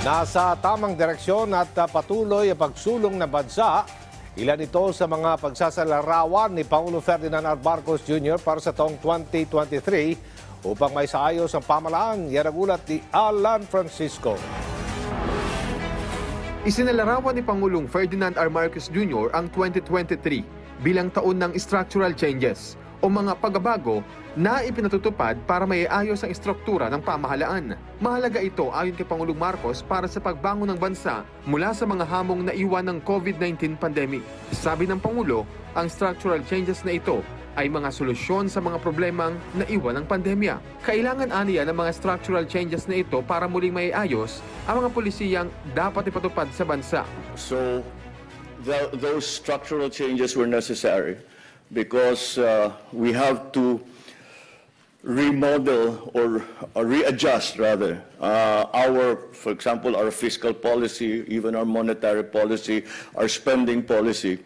Nasa tamang direksyon at patuloy ang pagsulong ng bansa. Ilan ito sa mga pagsasalarawan ni Pangulo Ferdinand R. Marcos Jr. para sa taong 2023 upang may saayos ang pamalaan. Yan ang ulat ni Alan Francisco. Isinalarawan ni Pangulong Ferdinand R. Marcos Jr. ang 2023 bilang taon ng structural changes o mga pagbabago na ipinatutupad para maiayos ang istruktura ng pamahalaan. Mahalaga ito ayon kay Pangulong Marcos para sa pagbangon ng bansa mula sa mga hamong na iwan ng COVID-19 pandemic. Sabi ng Pangulo, ang structural changes na ito ay mga solusyon sa mga problemang naiwan ng pandemya. Kailangan aniya ng mga structural changes na ito para muling maiayos ang mga polisiyang dapat ipatupad sa bansa. So those structural changes were necessary because we have to remodel or readjust rather for example, our fiscal policy, even our monetary policy, our spending policy,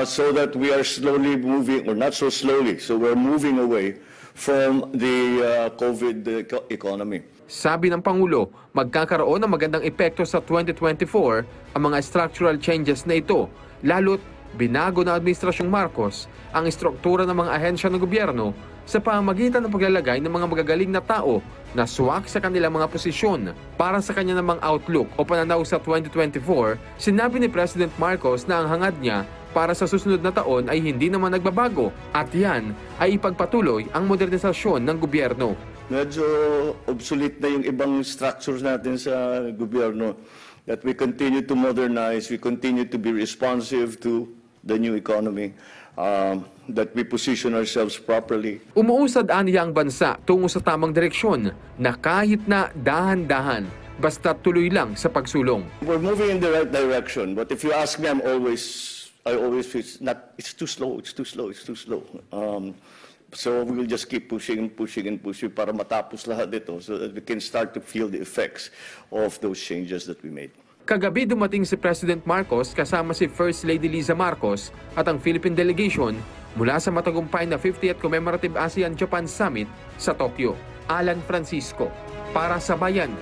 so that we are slowly moving, or not so slowly, so we're moving away from the COVID economy. Sabi ng Pangulo, magkakaroon ng magandang epekto sa 2024 ang mga structural changes na ito, lalo't binago ng Administrasyong Marcos ang istruktura ng mga ahensya ng gobyerno sa pamamagitan ng paglalagay ng mga magagaling na tao na swak sa kanilang mga posisyon. Para sa kanya namang outlook o pananaw sa 2024, sinabi ni President Marcos na ang hangad niya para sa susunod na taon ay hindi naman nagbabago at yan ay ipagpatuloy ang modernisasyon ng gobyerno. Medyo obsolete na yung ibang structures natin sa gobyerno, that we continue to modernize, we continue to be responsive to the new economy, that we position ourselves properly. Umuusad aniya ang bansa tungo sa tamang direksyon na kahit na dahan-dahan, basta tuloy lang sa pagsulong. We're moving in the right direction, but if you ask me, I always feel it's too slow. So we will just keep pushing para matapos lahat ito so that we can start to feel the effects of those changes that we made. Kagabi dumating si President Marcos kasama si First Lady Liza Marcos at ang Philippine delegation mula sa matagumpay na 50th Commemorative ASEAN-Japan Summit sa Tokyo. Alan Francisco, para sa Bayan.